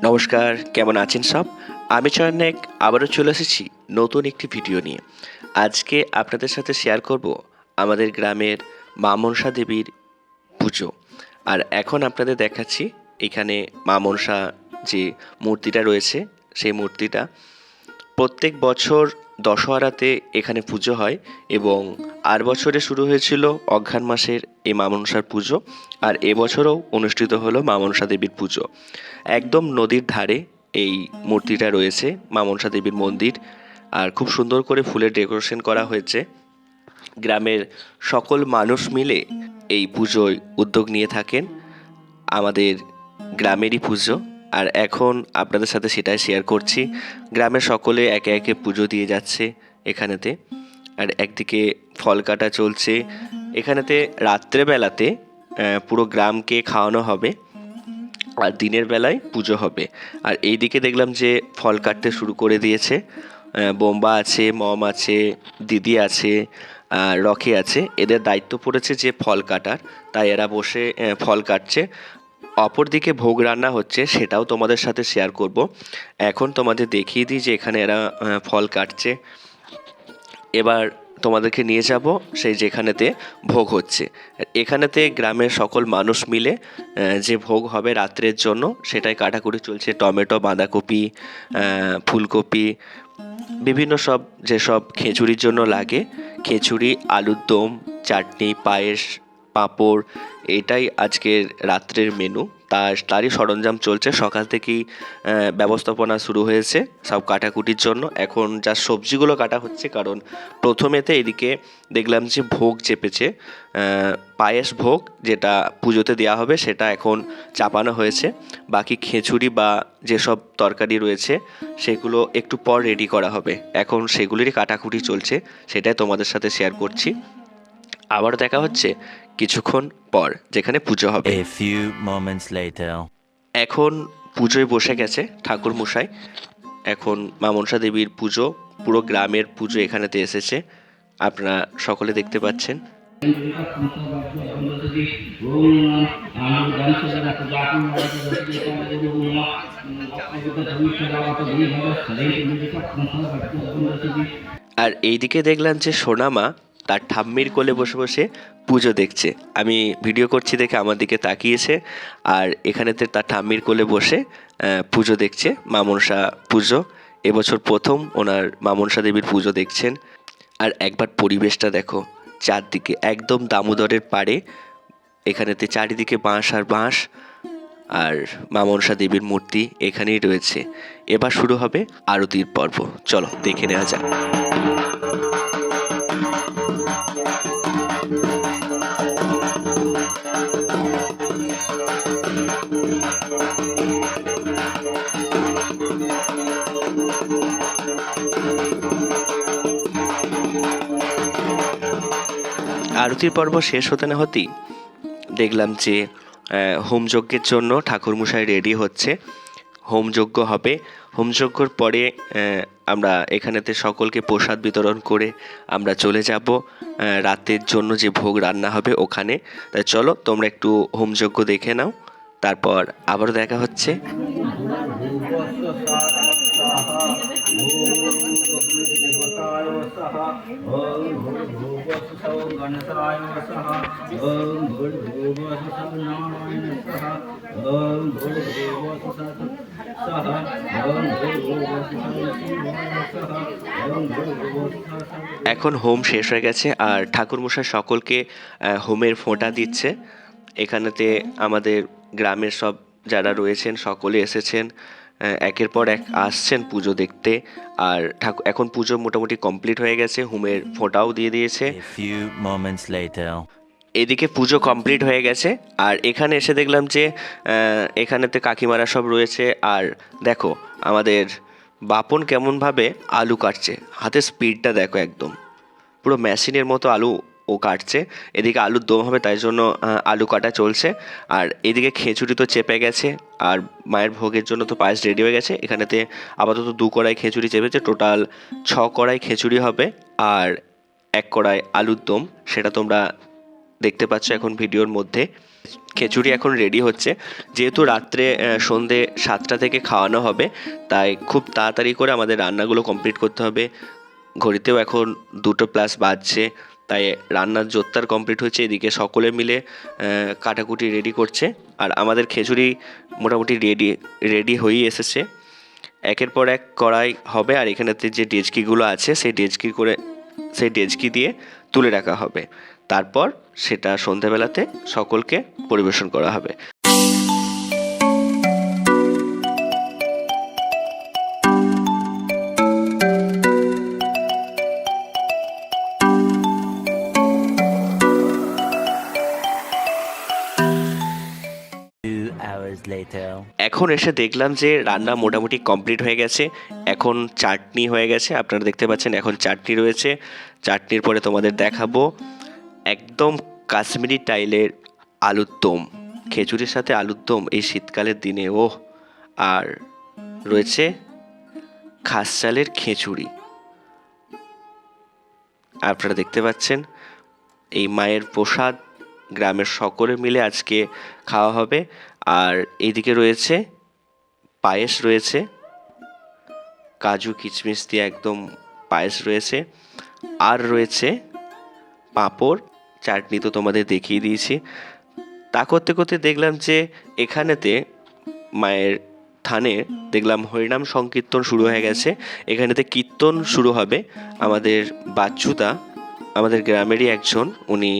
নমস্কার, কেমন আছেন সব? আমি চয়ন আবারও চলে এসেছি নতুন একটি ভিডিও নিয়ে। আজকে আপনাদের সাথে শেয়ার করব আমাদের গ্রামের মা মনসা দেবীর পুজো। আর এখন আপনাদের দেখাচ্ছি এখানে মা মনসা যে মূর্তিটা রয়েছে, সেই মূর্তিটা প্রত্যেক বছর দশহরাতে এখানে পুজো হয় এবং আর বছরে শুরু হয়েছিল অঘ্রাণ মাসের এই মা মনসার পুজো। আর এবছরও অনুষ্ঠিত হলো মা মনসা দেবীর পুজো। একদম নদীর ধারে এই মূর্তিটা রয়েছে, মা মনসা দেবীর মন্দির। আর খুব সুন্দর করে ফুলের ডেকোরেশন করা হয়েছে। গ্রামের সকল মানুষ মিলে এই পুজোয় উদ্যোগ নিয়ে থাকেন। আমাদের গ্রামেরই পুজো। আর এখন আপনাদের সাথে সেটাই শেয়ার করছি। গ্রামের সকলে একে একে পুজো দিয়ে যাচ্ছে এখানেতে। আর একদিকে ফল কাটা চলছে এখানেতে। রাত্রেবেলাতে পুরো গ্রামকে খাওয়ানো হবে আর দিনের বেলায় পুজো হবে। আর এইদিকে দেখলাম যে ফল কাটতে শুরু করে দিয়েছে। বোম্বা আছে, মম আছে, দিদি আছে, রকি আছে। এদের দায়িত্ব পড়েছে যে ফল কাটার, তাই এরা বসে ফল কাটছে। অপরদিকে ভোগ রান্না হচ্ছে, সেটাও তোমাদের সাথে শেয়ার করব। এখন তোমাদের দেখিয়ে দিই যে এখানে এরা ফল কাটছে। এবার তোমাদেরকে নিয়ে যাব সেই যেখানেতে ভোগ হচ্ছে। এখানেতে গ্রামের সকল মানুষ মিলে যে ভোগ হবে রাত্রের জন্য সেটাই কাটাকুটি চলছে। টমেটো, বাঁধাকপি, ফুলকপি, বিভিন্ন সব যেসব খিচুড়ির জন্য লাগে, খিচুড়ি, আলুর দম, চাটনি, পায়েস, পাঁপড়, এটাই আজকের রাত্রের মেনু। তারই সরঞ্জাম চলছে। সকাল থেকেই ব্যবস্থাপনা শুরু হয়েছে সব কাটাকুটির জন্য। এখন যা সবজিগুলো কাটা হচ্ছে, কারণ প্রথমেতে এদিকে দেখলাম যে ভোগ চেপেছে, পায়েস ভোগ যেটা পুজোতে দেওয়া হবে সেটা এখন চাপানো হয়েছে। বাকি খিচুড়ি বা যেসব তরকারি রয়েছে সেগুলো একটু পর রেডি করা হবে। এখন সেগুলিরই কাটাকুটি চলছে, সেটাই তোমাদের সাথে শেয়ার করছি। আবার দেখা হচ্ছে কিছুক্ষণ পর যেখানে পুজো হবে। A few moments later. এখন পুজোয় বসে গেছে ঠাকুর মশাই। এখন মা মনসা দেবীর পুজো, পুরো গ্রামের পুজো এখানেতে এসেছে, আপনারা সকলে দেখতে পাচ্ছেন। আর এইদিকে দেখলাম যে সোনামা তার ঠাম্মির কোলে বসে বসে পুজো দেখছে। আমি ভিডিও করছি দেখে আমার দিকে তাকিয়েছে, আর এখানেতে তার ঠাম্মির কোলে বসে পুজো দেখছে মা মনসা পুজো। এবছর প্রথম ওনার মা মনসা দেবীর পুজো দেখছেন। আর একবার পরিবেশটা দেখো, চারদিকে একদম দামোদরের পাড়ে, এখানেতে চারিদিকে বাঁশ আর বাঁশ, আর মা মনসা দেবীর মূর্তি এখানেই রয়েছে। এবার শুরু হবে আরতির পর্ব, চলো দেখে নেওয়া যাক। আরতির পর্ব শেষ হতে না হতেই দেখলাম যে হোমযজ্ঞের জন্য ঠাকুরমশাই রেডি হচ্ছে। হোমযজ্ঞ হবে। হোমযজ্ঞর পরে আমরা এখানেতে সকলকে প্রসাদ বিতরণ করে আমরা চলে যাব রাতের জন্য যে ভোগ রান্না হবে ওখানে। তাই চলো তোমরা একটু হোমযজ্ঞ দেখে নাও, তারপর আবারও দেখা হচ্ছে। এখন হোম শেষ হয়ে গেছে আর ঠাকুরমশাই সকলকে হোমের ফোঁটা দিচ্ছে। এখানেতে আমাদের গ্রামের সব যারা রয়েছেন সকলে এসেছেন, একের পর এক আসছেন পুজো দেখতে। আর এখন পুজো মোটামুটি কমপ্লিট হয়ে গেছে, হোমের ফোঁটাও দিয়ে দিয়েছে। A few moments later. এদিকে পুজো কমপ্লিট হয়ে গেছে আর এখানে এসে দেখলাম যে এখানেতে কাকিমারা সব রয়েছে। আর দেখো আমাদের বাপন কেমনভাবে আলু কাটছে, হাতের স্পিডটা দেখো, একদম পুরো মেশিনের মতো আলু ও কাটছে। এদিকে আলুর দম হবে, তাই জন্য আলু কাটা চলছে। আর এদিকে খিচুড়ি তো চেপে গেছে, আর মায়ের ভোগের জন্য তো পায়েস রেডি হয়ে গেছে। এখানেতে আপাতত 2 কড়াই খিচুড়ি চেপেছে, টোটাল 6 কড়াই খিচুড়ি হবে। আর 1 কড়াই আলুর দম, সেটা তোমরা দেখতে পাচ্ছ এখন ভিডিওর মধ্যে। খিচুড়ি এখন রেডি হচ্ছে। যেহেতু রাত্রে সন্ধে 7টা থেকে খাওয়ানো হবে, তাই খুব তাড়াতাড়ি করে আমাদের রান্নাগুলো কমপ্লিট করতে হবে। ঘড়িতেও এখন 2:00+ বাজছে, তাই রান্নার জোরদার কমপ্লিট হচ্ছে। এদিকে সকলে মিলে কাটাকুটি রেডি করছে, আর আমাদের খিচুড়ি মোটামুটি রেডি হয়েই এসেছে। একের পর এক কড়াই হবে, আর এখানেতে যে ডেচকিগুলো আছে সেই ডেচকি দিয়ে তুলে রাখা হবে। তারপর সেটা সন্ধেবেলাতে সকলকে পরিবেশন করা হবে। hours later. এখন এসে দেখলাম যে রান্না মোটামুটি কমপ্লিট হয়ে গেছে। এখন চাটনি হয়ে গেছে, আপনারা দেখতে পাচ্ছেন এখন চাটনি রয়েছে। চাটনির পরে তোমাদের দেখাবো একদম কাশ্মীরি স্টাইলের আলুর দম। খিচুড়ির সাথে আলুর দম এই শীতকালের দিনে আর রয়েছে খাস চালের খিচুড়ি। আপনারা দেখতে পাচ্ছেন এই মায়ের প্রসাদ গ্রামের সকলে মিলে আজকে খাওয়া হবে। আর এইদিকে রয়েছে পায়েস, রয়েছে কাজু কিশমিশ দিয়ে একদম পায়েস রয়েছে, আর রয়েছে পাঁপড়, চাটনি তো তোমাদের দেখিয়ে দিয়েছি। তা করতে করতে দেখলাম যে এখানেতে মায়ের থানে দেখলাম হরিনাম সংকীর্তন শুরু হয়ে গেছে। এখানেতে কীর্তন শুরু হবে। আমাদের বাচ্চুদা, আমাদের গ্রামেরই একজন, উনি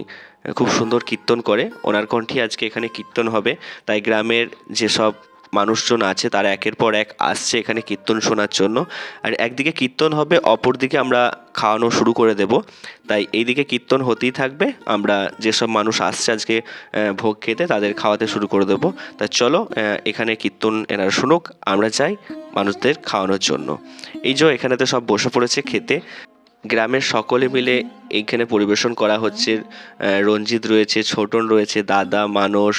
খুব সুন্দর কীর্তন করে, ওনার কণ্ঠে আজকে এখানে কীর্তন হবে। তাই গ্রামের যেসব মানুষজন আছে তারা একের পর এক আসছে এখানে কীর্তন শোনার জন্য। আর একদিকে কীর্তন হবে, অপরদিকে আমরা খাওয়ানো শুরু করে দেব। তাই এইদিকে কীর্তন হতেই থাকবে, আমরা যেসব মানুষ আসছে আজকে ভোগ খেতে তাদের খাওয়াতে শুরু করে দেবো। তা চলো এখানে কীর্তন এনারা শুনুক, আমরা যাই মানুষদের খাওয়ানোর জন্য। এই যে এখানেতে সব বসে পড়েছে খেতে, গ্রামের সকলে মিলে এইখানে পরিবেশন করা হচ্ছে। রঞ্জিত রয়েছে, ছোটন রয়েছে, দাদা, মানস,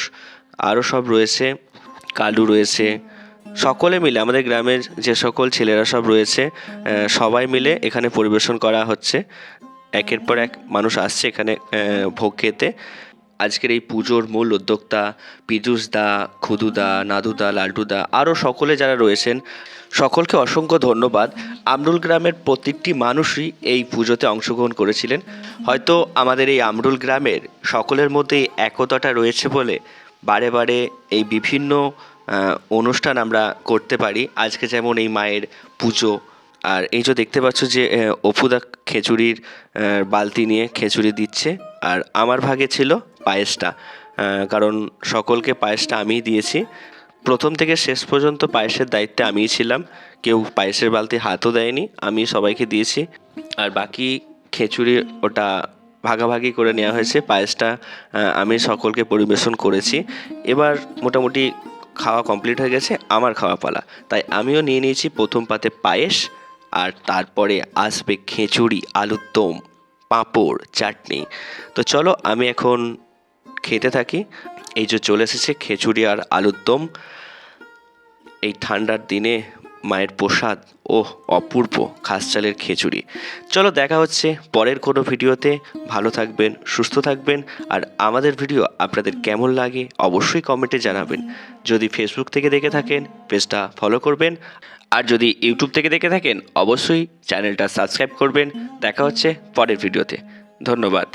আরও সব রয়েছে, কালু রয়েছে। সকলে মিলে আমাদের গ্রামের যে সকল ছেলেরা সব রয়েছে সবাই মিলে এখানে পরিবেশন করা হচ্ছে। একের পর এক মানুষ আসছে এখানে ভোগ খেতে। আজকের এই পুজোর মূল উদ্যোক্তা পীযূষদা, খুদুদা, নাদুদা, লাল্টুদা, আরও সকলে যারা রয়েছেন সকলকে অসংখ্য ধন্যবাদ। আমরুল গ্রামের প্রত্যেকটি মানুষই এই পুজোতে অংশগ্রহণ করেছিলেন। হয়তো আমাদের এই আমরুল গ্রামের সকলের মধ্যেই একতাটা রয়েছে বলে বারে বারে এই বিভিন্ন অনুষ্ঠান আমরা করতে পারি। আজকে যেমন এই মায়ের পুজো, আর এই যে দেখতে পাচ্ছ যে অপুদা খিচুড়ির বালতি নিয়ে খিচুড়ি দিচ্ছে, আর আমার ভাগে ছিল পায়েসটা, কারণ সকলকে পায়েসটা আমিই দিয়েছি। প্রথম থেকে শেষ পর্যন্ত পায়েসের দায়িত্বে আমিই ছিলাম, কেউ পায়েসের বালতি হাতও দেয়নি, আমি সবাইকে দিয়েছি। আর বাকি খিচুড়ি ওটা ভাগাভাগি করে নেওয়া হয়েছে, পায়েসটা আমি সকলকে পরিবেশন করেছি। এবার মোটামুটি খাওয়া কমপ্লিট হয়ে গেছে, আমার খাওয়া পালা, তাই আমিও নিয়ে নিয়েছি প্রথম পাতে পায়েস, আর তারপরে আসবে খিচুড়ি, আলুর দম, পাঁপড়, চাটনি। তো চলো আমি এখন খেতে থাকি। এই যে চলে এসেছে খিচুড়ি আর আলুর দম, এই ঠান্ডার দিনে মায়ের প্রসাদ, অপূর্ব খাস চালের খিচুড়ি। চলো দেখা হচ্ছে পরের কোনো ভিডিওতে। ভালো থাকবেন, সুস্থ থাকবেন, আর আমাদের ভিডিও আপনাদের কেমন লাগে অবশ্যই কমেন্টে জানাবেন। যদি ফেসবুক থেকে দেখে থাকেন পেজটা ফলো করবেন, আর যদি ইউটিউব থেকে দেখে থাকেন অবশ্যই চ্যানেলটা সাবস্ক্রাইব করবেন। দেখা হচ্ছে পরের ভিডিওতে। ধন্যবাদ।